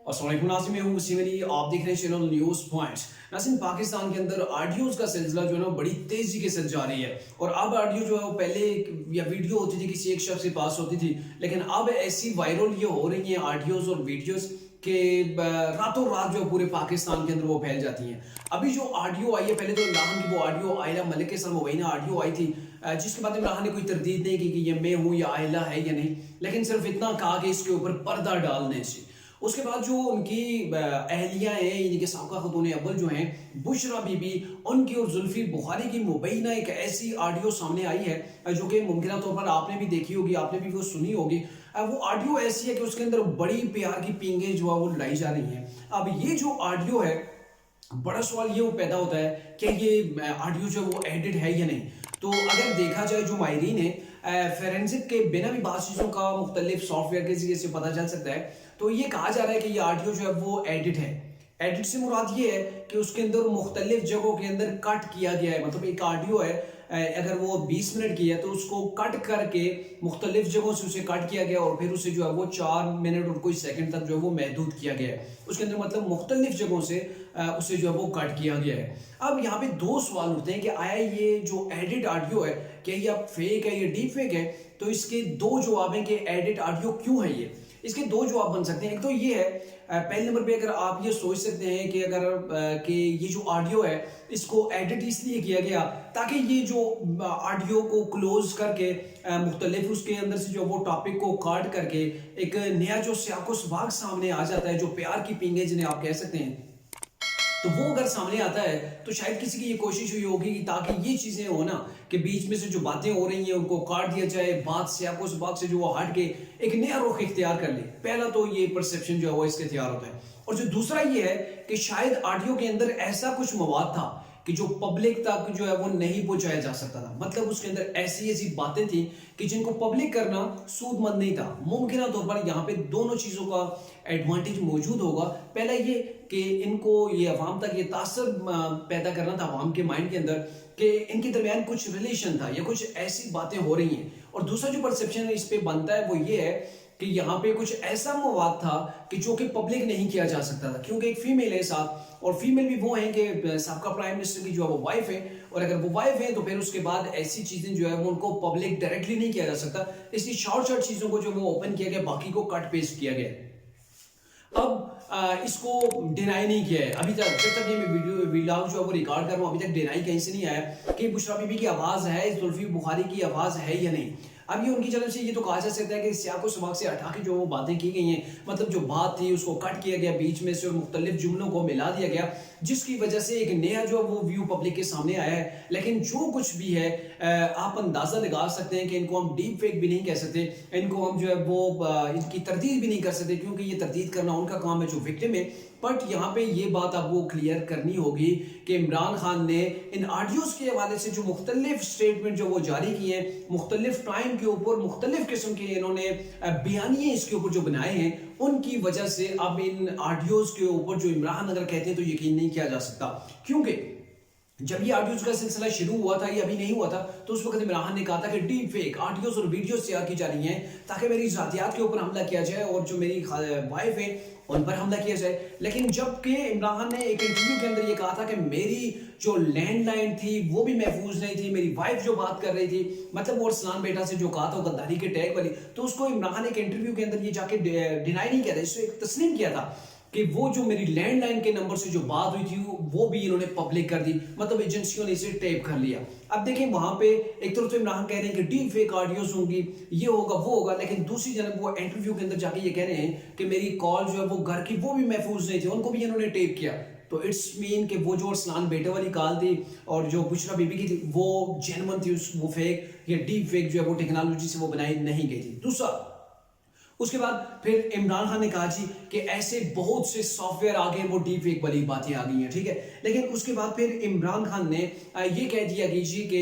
अस्सलाम वालेकुम नाज़रीन, मैं हूं वसीम अली। आप देख रहे हैं चैनल न्यूज़ पॉइंट्स। नाज़रीन, पाकिस्तान के अंदर ऑडियोज़ का सिलसिला जो है ना बड़ी तेज़ी के साथ जारी है। और अब ऑडियो जो है वो पहले या वीडियो होती थी किसी एक शख्स के पास होती थी, लेकिन अब ऐसी वायरल ये हो रही हैं ऑडियोज़ और वीडियोज़ के रातों रात जो पूरे पाकिस्तान के अंदर वो फैल जाती हैं। अभी जो ऑडियो आई है, पहले तो इमरान की वो ऑडियो आयला मलिक के साथ मुबैना ऑडियो आई थी, जिसके बाद इमरान ने कोई तरदीद नहीं की कि ये मैं हूँ या आयला है या नहीं, लेकिन सिर्फ इतना कहा कि इसके ऊपर पर्दा डालने से। उसके बाद जो उनकी अहलिया हैं, इनके साबका खतून अव्वल जो हैं बुशरा बीबी, उनकी और जुल्फी बुखारी की मुबैना एक ऐसी ऑडियो सामने आई है जो कि मुमकिन तौर पर आपने भी देखी होगी, आपने भी वो सुनी होगी। वो ऑडियो ऐसी है कि उसके अंदर बड़ी प्यार की पींगे जो है वो लाई जा रही हैं। अब ये जो ऑडियो है, बड़ा सवाल ये पैदा होता है कि ये ऑडियो जो है वो एडिट है या नहीं। तो अगर देखा जाए, जो माहिरीन है फोरेंसिक के बिना भी बात चीज़ों का मुख्तलिफ सॉफ्टवेयर के जरिए से पता चल सकता है, तो ये कहा जा रहा है कि ये ऑडियो जो है वो एडिट है। एडिट से मुराद ये है कि उसके अंदर मुख्तलिफ जगहों के अंदर कट किया गया है। मतलब एक ऑडियो है, अगर वो 20 मिनट की है तो उसको कट करके मुख्तलिफ जगहों से उसे कट किया गया और फिर उसे जो है वो 4 मिनट और कोई सेकंड तक जो है वो महदूद किया गया है। उसके अंदर मतलब मुख्तलिफ जगहों से उसे जो है वो कट किया गया है। अब यहाँ पे दो सवाल उठते हैं कि आया ये जो एडिट ऑडियो है, क्या ये अब फेक है या डीप फेक है? तो इसके दो जवाब हैं कि एडिट ऑडियो क्यों है ये। इसके दो जवाब बन सकते हैं। एक तो ये है, पहले नंबर पे अगर आप ये सोच सकते हैं कि अगर कि ये जो ऑडियो है इसको एडिट इसलिए किया गया ताकि ये जो ऑडियो को क्लोज करके मुख्तलिफ उसके अंदर से जो वो टॉपिक को काट करके एक नया जो सियाको सबाक सामने आ जाता है, जो प्यार की पींगे जिन्हें आप कह सकते हैं, तो वो अगर सामने आता है तो शायद किसी की ये कोशिश हुई होगी कि ताकि ये चीजें हो ना कि बीच में से जो बातें हो रही हैं उनको काट दिया जाए, बात सियाको सबाक से जो वो हट के एक नया रुख इख्तियार कर ले। पहला तो ये परसेप्शन जो है वो इसके तैयार होता है। और जो दूसरा ये है कि शायद ऑडियो के अंदर ऐसा कुछ मवाद था कि जो पब्लिक तक जो है वो नहीं पहुंचाया जा सकता था। मतलब उसके अंदर ऐसी ऐसी बातें थी कि जिनको पब्लिक करना सूदमंद नहीं था। मुमकिन तौर पर यहाँ पे दोनों चीजों का एडवांटेज मौजूद होगा। पहला ये कि इनको ये अवाम तक ये तासर पैदा करना था अवाम के माइंड के अंदर कि इनके दरमियान कुछ रिलेशन था या कुछ ऐसी बातें हो रही हैं। और दूसरा जो परसेप्शन इस पे बनता है वो ये है कि यहाँ पे कुछ ऐसा मवाद था कि जो कि पब्लिक नहीं किया जा सकता था, क्योंकि एक फीमेल है साथ, और फीमेल भी वो है कि साबका प्राइम मिनिस्टर की जो है वो वाइफ है, और अगर वो वाइफ है तो फिर उसके बाद ऐसी चीजें जो है वो उनको पब्लिक डायरेक्टली नहीं किया जा सकता। इसलिए शॉर्ट शॉर्ट चीजों को जो वो ओपन किया गया, बाकी को कट पेस्ट किया गया। अब इसको डिनाई नहीं किया है अभी तक, जब तक ये मैं वीडियो जो है वो रिकॉर्ड कर रहा हूँ, अभी तक डिनाई कहीं से नहीं आया कि बुशरा बीबी की आवाज है, जुल्फी बुखारी की आवाज है या नहीं। अब ये उनकी जानब से ये तो कहा जा सकता है कि सियाको सबाक से हटा के जो वो बातें की गई हैं, मतलब जो बात थी उसको कट किया गया बीच में से और मुख्तलिफ जुमलों को मिला दिया गया, जिसकी वजह से एक नया जो वो व्यू पब्लिक के सामने आया है। लेकिन जो कुछ भी है आप अंदाजा लगा सकते हैं कि इनको हम डीप फेक भी नहीं कह सकते, इनको हम जो है वो इनकी तरदीद भी नहीं कर सकते, क्योंकि ये तरदीद करना उनका काम है जो विक्टिम है। बट यहाँ पे ये बात आपको क्लियर करनी होगी कि इमरान खान ने इन ऑडियोज के हवाले से जो मुख्तलिफ स्टेटमेंट जो वो जारी किए हैं, मुख्तलिफ टाइम के ऊपर मुख्तलिफ किस्म के इन्होंने बयानिए इसके ऊपर जो बनाए हैं, उनकी वजह से अब इन ऑडियोज के ऊपर जो इमरान अगर कहते हैं तो यकीन नहीं किया जा सकता। क्योंकि जब ये ऑडियोज का सिलसिला शुरू हुआ था, ये अभी नहीं हुआ था, तो उस वक्त इमरान ने कहा था कि डीप फेक ऑडियोज और वीडियोस तैयार की जा रही हैं ताकि मेरी जातियात के ऊपर हमला किया जाए और जो मेरी वाइफ है उन पर हमला किया जाए। लेकिन जबकि इमरान ने एक इंटरव्यू के अंदर ये कहा था कि मेरी जो लैंडलाइन थी वो भी महफूज नहीं थी, मेरी वाइफ जो बात कर रही थी, मतलब वो अरसलान बेटा से जो कहा था गद्दारी के टैग वाली, तो उसको इमरान एक इंटरव्यू के अंदर ये जाके डिनाई नहीं किया था, इसको एक तस्लीम किया था कि वो जो मेरी लैंडलाइन के नंबर से जो बात हुई थी वो भी इन्होंने पब्लिक कर दी, मतलब एजेंसियों ने इसे टेप कर लिया। अब देखें वहां पे एक तरफ तो इमरान कह रहे हैं कि डीप फेक ऑडियोज होंगी, ये होगा वो होगा, लेकिन दूसरी जानब वो इंटरव्यू के अंदर जाके ये कह रहे हैं कि मेरी कॉल जो है वो घर की वो भी महफूज नहीं थी, उनको भी इन्होंने टेप किया। तो इट्स मीन कि वो जो अरसलान बेटे वाली कॉल थी और जो बुशरा बीबी की थी वो जेन्युइन थी, वो फेक या डीप फेक जो है वो टेक्नोलॉजी से वो बनाई नहीं गई थी। दूसरा, उसके बाद फिर इमरान खान ने कहा जी कि ऐसे बहुत से सॉफ्टवेयर आ गए, वो डीप फेक वाली बातें आ गई हैं, ठीक है। लेकिन उसके बाद फिर इमरान खान ने ये कह दिया कि जी कि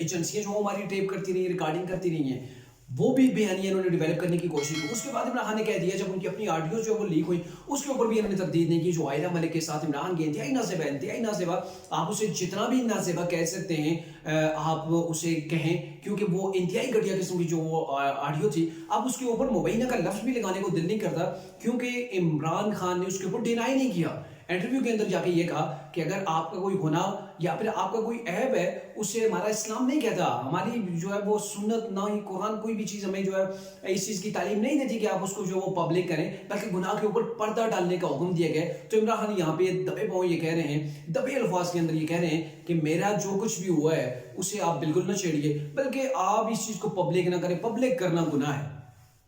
एजेंसियां जो हमारी टेप करती रही, रिकॉर्डिंग करती रही हैं, वो भी बयानिया इन्होंने डेवलप करने की कोशिश की। उसके बाद इमरान खान ने कह दिया, जब उनकी अपनी ऑडियो जो है वो लीक हुई, उसके ऊपर भी इन्होंने तरदीद नहीं की। जो आयरा मलिक के साथ इमरान की इंतहाई नाज़ेबा, आप उसे जितना भी नाज़ेबा कह सकते हैं आप उसे कहें, क्योंकि वो इंतहाई घटिया किस्म की जो ऑडियो थी। अब उसके ऊपर मुबैना का लफ्ज़ भी लगाने को दिल नहीं करता, क्योंकि इमरान खान ने उसके ऊपर डिनाई नहीं किया। इंटरव्यू के अंदर जाके ये कहा कि अगर आपका कोई गुनाह या फिर आपका कोई ऐब है, उसे हमारा इस्लाम नहीं कहता, हमारी जो है वो सुन्नत, ना ही कुरान, कोई भी चीज़ हमें जो है इस चीज़ की तालीम नहीं देती कि आप उसको जो वो पब्लिक करें, बल्कि गुनाह के ऊपर पर्दा डालने का हुक्म दिया गया। तो इमरान खान यहाँ पे दबे पाँव ये कह रहे हैं, दबे अल्फाज के अंदर ये कह रहे हैं कि मेरा जो कुछ भी हुआ है उसे आप बिल्कुल ना छेड़िए, बल्कि आप इस चीज़ को पब्लिक ना करें। पब्लिक करना गुनाह है,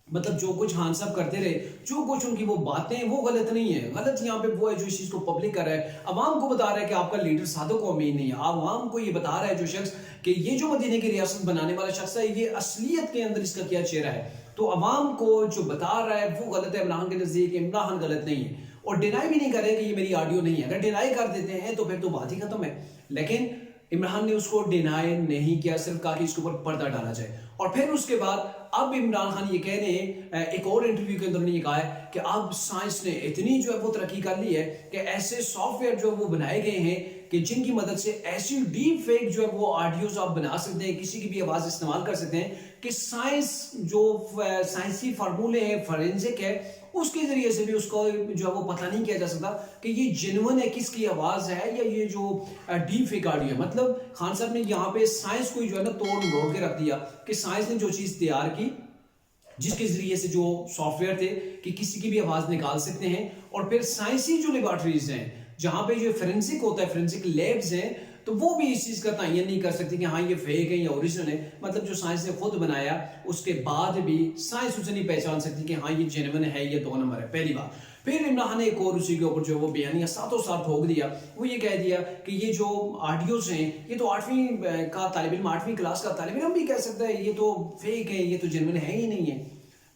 मतलब जो कुछ खान साहब करते रहे, जो कुछ उनकी वो बातें, वो गलत नहीं है। गलत यहाँ पे वो है जो इस चीज़ को पब्लिक कर रहा है, अवाम को बता रहा है कि आपका लीडर सादक को अमीन नहीं है। अवाम को ये बता रहा है जो शख्स कि ये जो मदीने की रियासत बनाने वाला शख्स है, ये असलियत के अंदर इसका क्या चेहरा है। तो अवाम को जो बता रहा है वो गलत है इमरान के नज़दीक। इमरान खान गलत नहीं है और डिनाई भी नहीं कर रहे कि ये मेरी ऑडियो नहीं है। अगर डिनाई कर देते हैं तो फिर तो बात ही खत्म है, लेकिन इमरान ने उसको डिनाई नहीं किया, सिर्फ कहा कि इसके ऊपर पर्दा डाला जाए। और फिर उसके बाद अब इमरान खान ये कह रहे हैं, एक और इंटरव्यू के अंदर उन्होंने ये कहा है कि अब साइंस ने इतनी जो है वो तरक्की कर ली है कि ऐसे सॉफ्टवेयर जो वो बनाए गए हैं कि जिनकी मदद से ऐसी डीप फेक जो है वो ऑडियोज आप बना सकते हैं, किसी की भी आवाज़ इस्तेमाल कर सकते हैं, कि साइंस जो साइंसी फार्मूले हैं, फॉरेंसिक है, उसके जरिए से भी उसको जो है वो पता नहीं किया जा सकता कि ये जेन्युइन है, किसकी आवाज़ है, या ये जो डीप फेक ऑडियो है। मतलब खान साहब ने यहाँ पे साइंस को जो है ना तोड़ मरोड़ के रख दिया कि साइंस ने जो चीज़ तैयार की, जिसके जरिए से जो सॉफ्टवेयर थे कि किसी की भी आवाज़ निकाल सकते हैं, और फिर साइंसी जो लेबॉर्ट्रीज हैं जहाँ पे जो फोरेंसिक होता है, फोरेंसिक लैब्स हैं, तो वो भी इस चीज़ का तयन नहीं कर सकती कि हाँ ये फेक है या ओरिजिनल है। मतलब जो साइंस ने खुद बनाया उसके बाद भी साइंस उसे नहीं पहचान सकती कि हाँ ये जेन्युइन है, ये 2 नंबर है, पहली बात। फिर इमरान ने एक और उसी के ऊपर जो वो बयानिया साथों साथ ठोक दिया। वो ये कह दिया कि ये जो ऑडियोज हैं ये तो 8वीं का तालिब इल्म, 8वीं क्लास का तालिब इल्म भी कह सकता है, ये तो फेक है, ये तो जेन्युइन है ही नहीं है।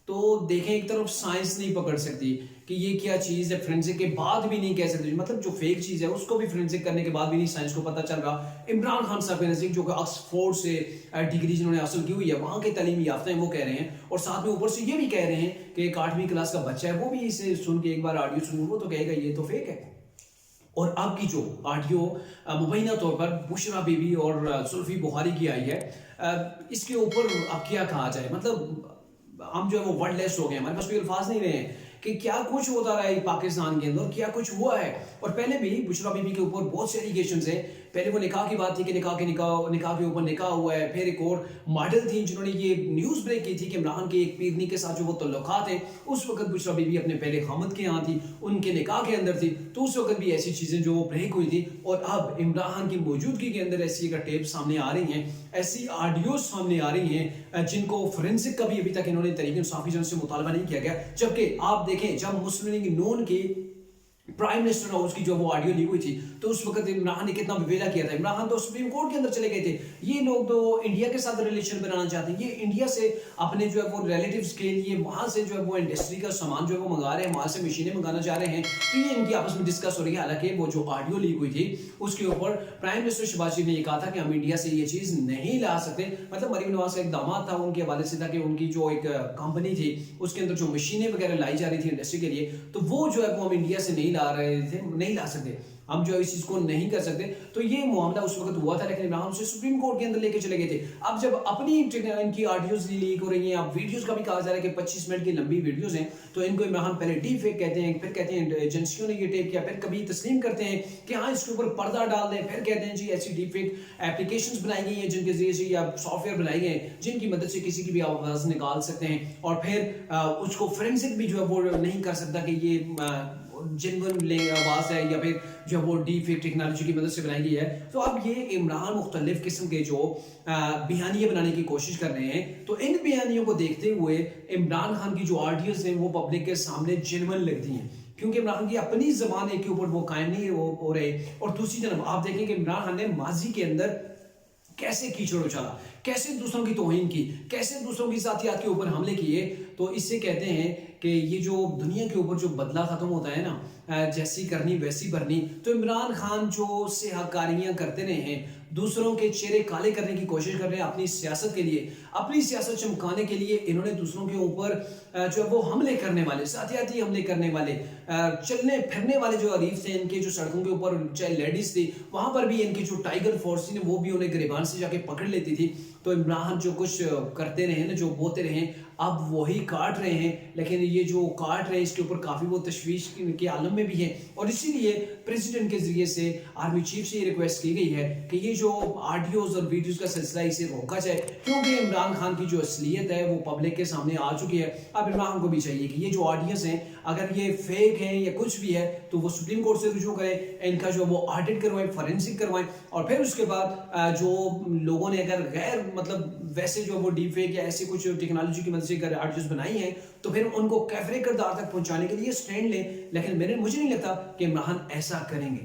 तो देखें, एक तरफ साइंस नहीं पकड़ सकती कि ये क्या चीज़ है, फोरेंसिक के बाद भी नहीं कह सकते, मतलब जो फेक चीज़ है उसको भी फोरेंसिक करने के बाद भी नहीं साइंस को पता चल रहा। इमरान खान साहब के नज़दीक जो कि ऑक्सफोर्ड से डिग्री जिन्होंने हासिल की हुई है, वहाँ के तालीमी याफ्ता हैं, वो कह रहे हैं, और साथ में ऊपर से ये भी कह रहे हैं कि एक 8वीं क्लास का बच्चा है वो भी इसे सुन के एक बार ऑडियो सुन वो तो कहेगा ये तो फेक है। और अब की जो ऑडियो मुबैना तौर पर बुशरा बीबी और जुल्फी बुखारी की आई है, इसके ऊपर अब क्या कहा जाए, मतलब हम जो है वो वर्डलेस हो गए, हमारे पास कोई अल्फाज नहीं रहे हैं कि क्या कुछ होता रहा है पाकिस्तान के अंदर, क्या कुछ हुआ है। और पहले भी बुशरा बीबी के ऊपर बहुत से एलिगेशंस हैं। पहले वो निकाह की बात थी कि निकाह के ऊपर निकाह हुआ है। फिर एक और मॉडल थी जिन्होंने ये न्यूज़ ब्रेक की थी कि इमरान के एक पीरनी के साथ जो वो तल्लुकात हैं, उस वक्त बुशरा बीबी अपने पहले खामद के यहाँ थी, उनके निकाह के अंदर थी, तो उस वक्त भी ऐसी चीज़ें जो ब्रेक हुई थी। और अब इमरान की मौजूदगी के अंदर ऐसी एक टेप सामने आ रही हैं, ऐसी ऑडियो सामने आ रही हैं जिनको फोरेंसिक का भी अभी तक इन्होंने तरीके इंसाफी जन से मुतालबा नहीं किया गया। जबकि आप देखें, जब मुस्लिम लीग नून की प्राइम मिनिस्टर हाउस की जो वो ऑडियो लीक हुई थी, तो उस वक्त इमरान ने कितना विवेला किया था। इमरान तो सुप्रीम कोर्ट के अंदर चले गए थे। ये लोग तो इंडिया के साथ रिलेशन बनाना चाहते हैं, ये इंडिया से अपने जो है वो रिलेटिव्स के लिए वहां से जो है वो इंडस्ट्री का सामान जो है वो मंगा रहे हैं, वहां से मशीनें मंगाना चाह रहे हैं। तो ये इनकी आपस में डिस्कस हो रही है। हालांकि वो जो ऑडियो लीक हुई थी उसके ऊपर प्राइम मिनिस्टर शहबाज शरीफ ने ये कहा था कि हम इंडिया से ये चीज नहीं ला सकते। मतलब मरीम नवाज का एक दामाद था, उनके हवाले से था कि उनकी जो एक कंपनी थी उसके अंदर जो मशीनें वगैरह लाई जा रही थी इंडस्ट्री के लिए, तो वो जो है वो हम इंडिया से नहीं ला रहे थे, नहीं ला सकते, हम जो है इस चीज को नहीं कर सकते। तो ये मामला उस वक्त हुआ था, लेकिन इमरान से सुप्रीम कोर्ट के अंदर लेके चले गए थे। अब जब अपनी इनकी ऑडियोज लीक हो रही हैं, अब वीडियोस का भी कहा जा रहा है कि 25 मिनट की लंबी वीडियोस हैं, तो इनको इमरान पहले डीप फेक कहते हैं, फिर कहते हैं एजेंसियों ने ये टेप किया, फिर कभी तस्लीम करते हैं कि हाँ इसके ऊपर पर्दा डाल दें, फिर कहते हैं जी ऐसी डीप फेक एप्लीकेशंस बनाई गई हैं जिनके जरिए से या सॉफ्टवेयर बनाए गए हैं जिनकी मदद से किसी की भी आवाज़ निकाल सकते हैं, और फिर उसको फोरेंसिक भी जो है वो नहीं कर सकता कि ये जेन्युइन आवाज़ है या फिर जो वो डीप फेक टेक्नोलॉजी की मदद से बनाई गई है। तो अब ये इमरान मुख्तलिफ किस्म के जो बयानियाँ बनाने की कोशिश कर रहे हैं, तो इन बयानियों को देखते हुए इमरान खान की जो ऑडियोज हैं वो पब्लिक के सामने जेन्युइन लगती हैं, क्योंकि इमरान की अपनी ज़बान के ऊपर वो कायम नहीं हो रहे। और दूसरी तरफ आप देखें कि इमरान खान ने माजी के अंदर कैसे कीचड़ उछाला, कैसे दूसरों की तौहीन की, कैसे दूसरों की जातियात के ऊपर हमले किए। तो इससे कहते हैं کہ یہ جو دنیا کے اوپر جو بدلہ ختم ہوتا ہے نا، جیسی کرنی ویسی بھرنی، تو عمران خان جو سیاہ کاریاں کرتے رہے ہیں، دوسروں کے چہرے کالے کرنے کی کوشش کر رہے ہیں اپنی سیاست کے لیے، اپنی سیاست چمکانے کے لیے، انہوں نے دوسروں کے اوپر جو ہے وہ حملے کرنے والے، ذاتیاتی حملے کرنے والے، چلنے پھرنے والے جو حریف تھے ان کے، جو سڑکوں کے اوپر چاہے لیڈیز تھی وہاں پر بھی ان کی جو ٹائیگر فورس تھی وہ بھی انہیں گریبان سے جا کے پکڑ لیتی تھی. تو عمران جو کچھ کرتے رہے نا، جو بوتے رہے، اب وہی کاٹ رہے ہیں، لیکن یہ جو کاٹ رہے ہیں اس کے اوپر کافی وہ تشویش کے عالم میں بھی ہے. اور اسی لیے پریزیڈنٹ کے ذریعے سے آرمی چیف سے یہ ریکویسٹ کی گئی ہے کہ یہ جو آڈیوز اور ویڈیوز کا سلسلہ اسے روکا جائے، کیونکہ عمران خان کی جو اصلیت ہے وہ پبلک کے سامنے آ چکی ہے. اب عمران خان کو بھی چاہیے کہ یہ جو آڈیوز ہیں اگر یہ فیک ہیں یا کچھ بھی ہے تو وہ سپریم کورٹ سے رجوع کریں، ان کا جو وہ آڈٹ کروائیں، فورینسک کروائیں، اور پھر اس کے بعد جو لوگوں نے اگر غیر مطلب ویسے جو وہ ڈیپ فیک یا ایسے کچھ ٹیکنالوجی کی مدد سے اگر آڈیوز بنائی ہیں تو پھر ان کو کیفرے کردار تک پہنچانے کے لیے سٹینڈ لیں. لیکن مجھے نہیں لگتا کہ عمران ایسا کریں گے.